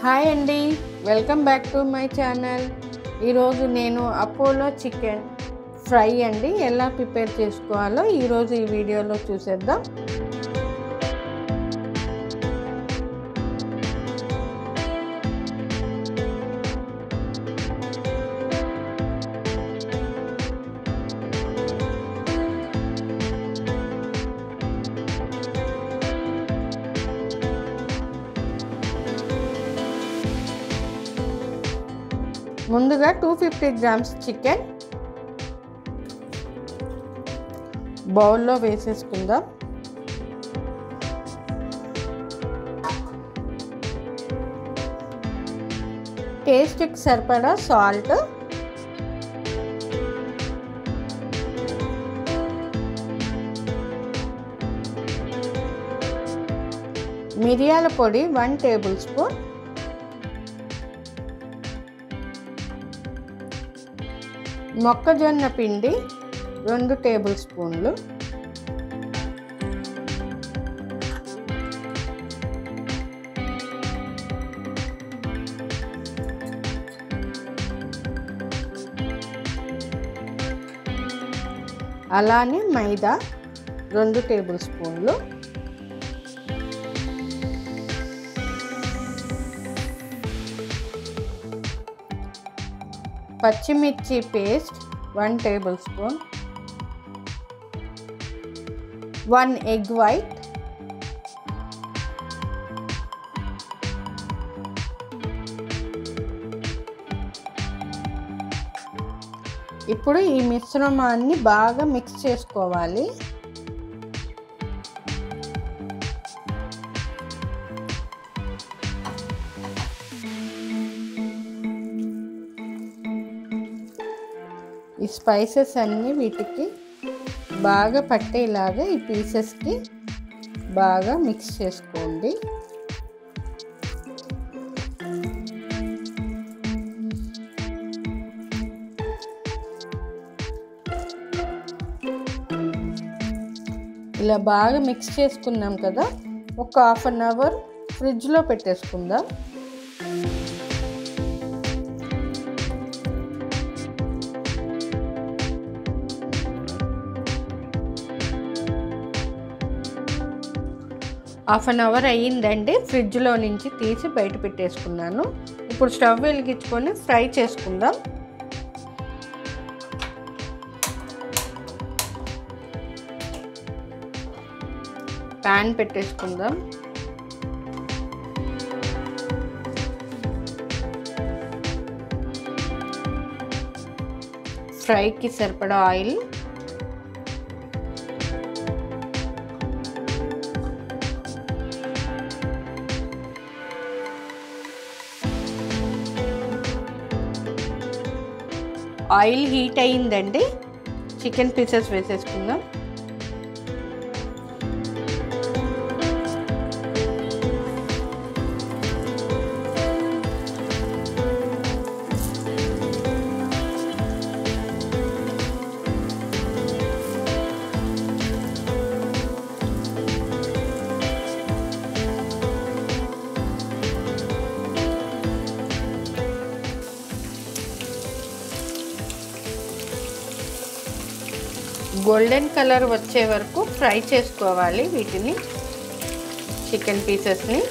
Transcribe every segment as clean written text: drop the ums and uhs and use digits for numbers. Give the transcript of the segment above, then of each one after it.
Hi అండి, welcome back to my channel. ఈరోజు నేను అపోలో చికెన్ ఫ్రై అండి ఎలా ప్రిపేర్ చేసుకోవాలో ఈరోజు ఈ వీడియోలో చూసేద్దాం. ముందుగా 250 గ్రామ్స్ చికెన్ బౌల్లో వేసేసుకుందాం. టేస్ట్కి సరిపడా సాల్ట్, మిరియాల పొడి 1 టేబుల్ స్పూన్, మొక్కజొన్న పిండి 2 టేబుల్ స్పూన్లు, అలానే మైదా 2 టేబుల్ స్పూన్లు, పచ్చిమిర్చి paste 1 table spoon, 1 egg white, ఇప్పుడు ఈ మిశ్రమాన్ని బాగా మిక్స్ చేసుకోవాలి. ఈ స్పైసెస్ అన్నీ వీటికి బాగా పట్టేలాగా ఈ పీసెస్కి బాగా మిక్స్ చేసుకోండి. ఇలా బాగా మిక్స్ చేసుకున్నాం కదా, ఒక హాఫ్ అన్ అవర్ ఫ్రిడ్జ్లో పెట్టేసుకుందాం. హాఫ్ అన్ అవర్ అయ్యిందండి, ఫ్రిడ్జ్లో నుంచి తీసి బయట పెట్టేసుకున్నాను. ఇప్పుడు స్టవ్ వెలిగించుకొని ఫ్రై చేసుకుందాం. ప్యాన్ పెట్టేసుకుందాం. ఫ్రైకి సరిపడా ఆయిల్, ఆయిల్ హీట్ అయ్యిందండి, చికెన్ పీసెస్ వేసేసుకుందాం. గోల్డెన్ కలర్ వచ్చే వరకు ఫ్రై చేసుకోవాలి వీటిని, చికెన్ పీసెస్ని.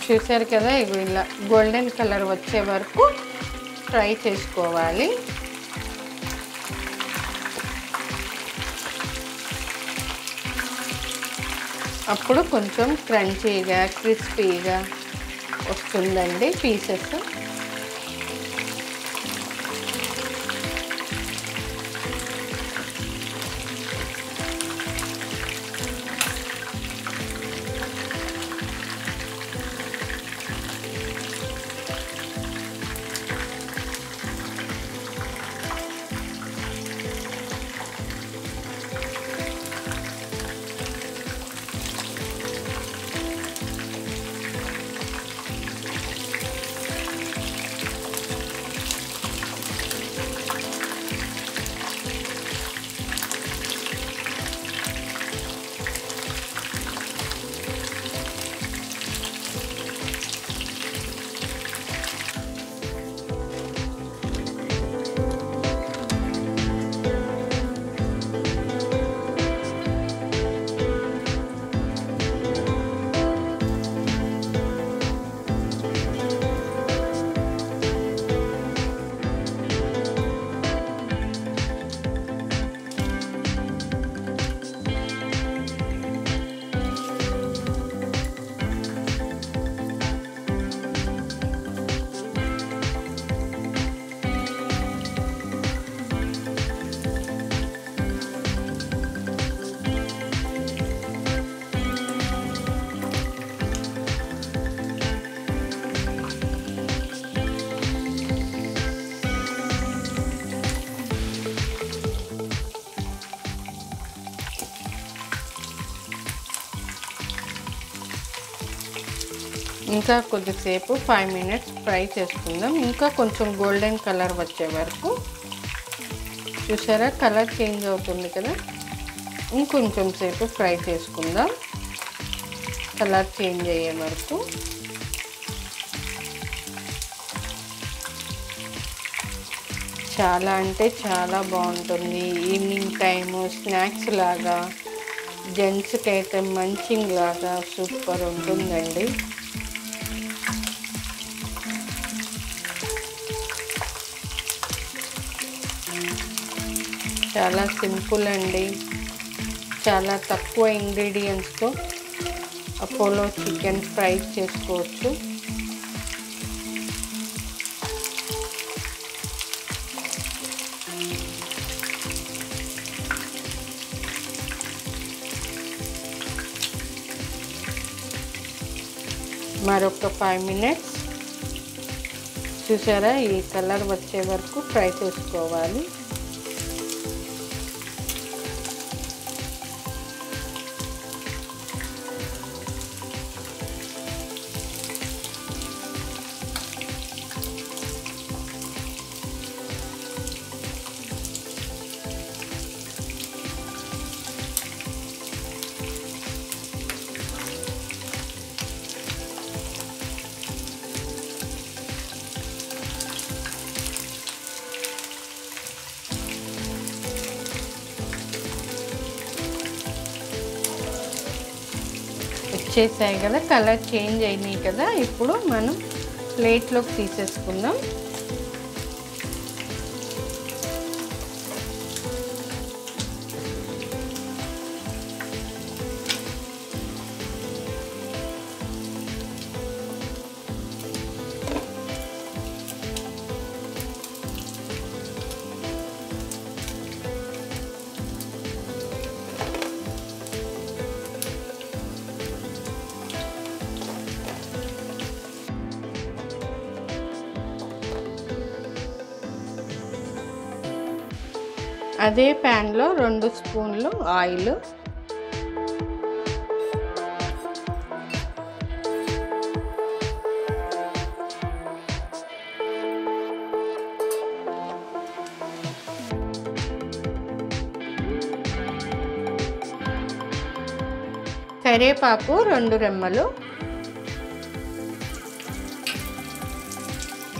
చూసారు కదా, ఇవి ఇలా గోల్డెన్ కలర్ వచ్చే వరకు ఫ్రై చేసుకోవాలి. అప్పుడు కొంచెం క్రంచీగా క్రిస్పీగా వస్తుందండి పీసెస్. ఇంకా కొద్దిసేపు 5 మినిట్స్ ఫ్రై చేసుకుందాం. ఇంకా కొంచెం గోల్డెన్ కలర్ వచ్చే వరకు. చూసారా, కలర్ చేంజ్ అవుతుంది కదా. ఇంకొంచెం సేపు ఫ్రై చేసుకుందాం కలర్ చేంజ్ అయ్యే వరకు. చాలా అంటే చాలా బాగుంటుంది. ఈవినింగ్ టైము స్నాక్స్ లాగా, జెంట్స్కి అయితే మంచింగ్ లాగా సూపర్ ఉంటుందండి. చాలా సింపుల్ అండి. చాలా తక్కువ ఇంగ్రీడియంట్స్తో అపోలో చికెన్ ఫ్రై చేసుకోవచ్చు. మరొక 5 మినిట్స్ చూసారా, ఈ కలర్ వచ్చే వరకు ఫ్రై చేసుకోవాలి. వచ్చేసాయి కదా, కలర్ చేంజ్ అయినాయి కదా. ఇప్పుడు మనం ప్లేట్లోకి తీసేసుకుందాం. అదే ప్యాన్లో 2 స్పూన్లు ఆయిల్, కరివేపాకు 2 రెమ్మలు,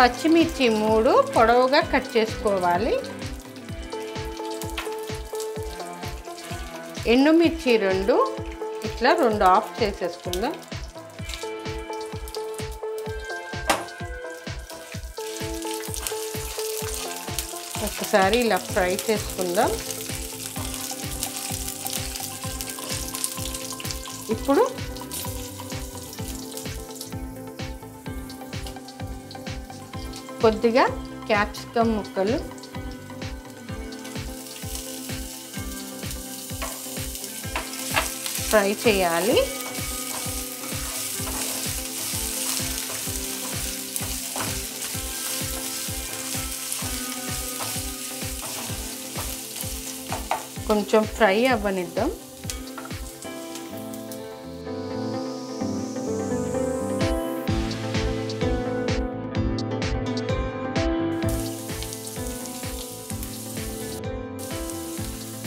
పచ్చిమిర్చి 3 పొడవుగా కట్ చేసుకోవాలి, ఎండుమిర్చి 2 ఇట్లా 2 ఆఫ్ చేసేసుకుందాం. ఒకసారి ఇలా ఫ్రై చేసుకుందాం. ఇప్పుడు కొద్దిగా క్యాప్సికమ్ ముక్కలు, ఫ్రై చేయాలి. కొంచెం ఫ్రై అవ్వనిద్దాం.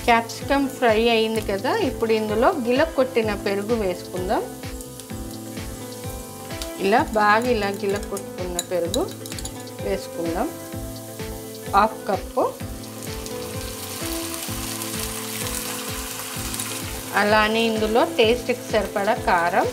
క్యాప్సికమ్ ఫ్రై అయింది కదా, ఇప్పుడు ఇందులో గిలకొట్టిన పెరుగు వేసుకుందాం. ఇలా గిలకొట్టుకున్న పెరుగు వేసుకుందాం. 1/2 కప్పు. అలానే ఇందులో టేస్ట్కి సరిపడా కారం,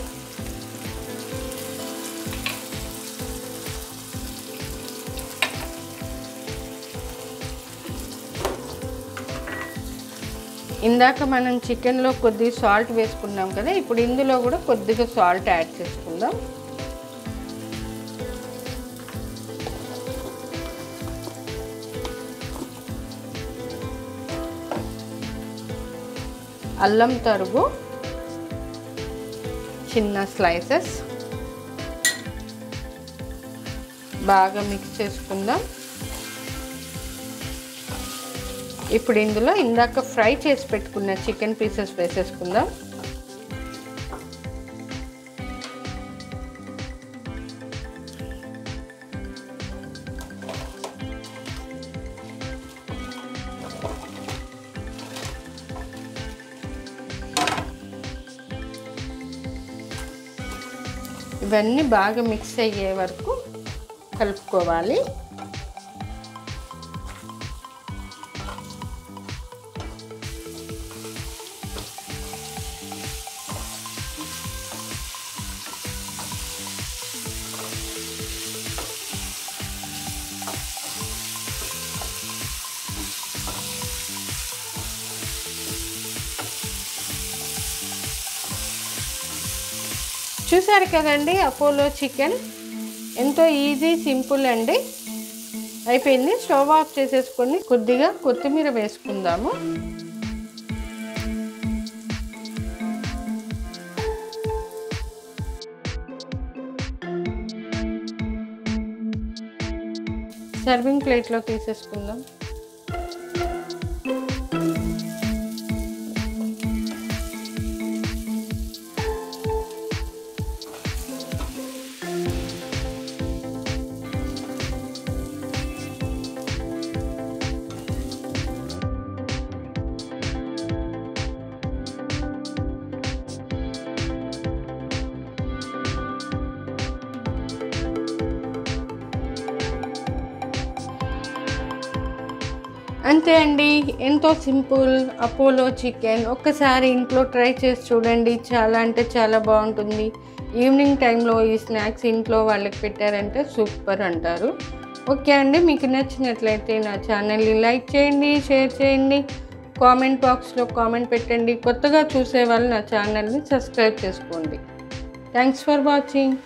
ఇందాక మనం చికెన్లో కొద్దిగా సాల్ట్ వేసుకున్నాం కదా, ఇప్పుడు ఇందులో కూడా కొద్దిగా సాల్ట్ యాడ్ చేసుకుందాం. అల్లం తరుగు చిన్న స్లైసెస్ బాగా మిక్స్ చేసుకుందాం. ఇప్పుడు ఇందులో ఇందాక ఫ్రై చేసి పెట్టుకున్న చికెన్ పీసెస్ వేసేసుకుందాం. ఇవన్నీ బాగా మిక్స్ అయ్యే వరకు కలుపుకోవాలి. చూసారు కదండి, అపోలో చికెన్ ఎంతో ఈజీ, సింపుల్ అండి. అయిపోయింది. స్టవ్ ఆఫ్ చేసేసుకొని కొద్దిగా కొత్తిమీర వేసుకుందాము. సర్వింగ్ ప్లేట్లో తీసేసుకుందాం. అంతే అండి, ఎంతో సింపుల్ అపోలో చికెన్. ఒక్కసారి ఇంట్లో ట్రై చేసి చూడండి, చాలా అంటే చాలా బాగుంటుంది. ఈవినింగ్ టైంలో ఈ స్నాక్స్ ఇంట్లో వాళ్ళకి పెట్టారంటే సూపర్ అంటారు. ఓకే అండి, మీకు నచ్చినట్లయితే నా ఛానల్ని లైక్ చేయండి, షేర్ చేయండి, కామెంట్ బాక్స్లో కామెంట్ పెట్టండి. కొత్తగా చూసే వాళ్ళు నా ఛానల్ని సబ్స్క్రైబ్ చేసుకోండి. Thanks for watching.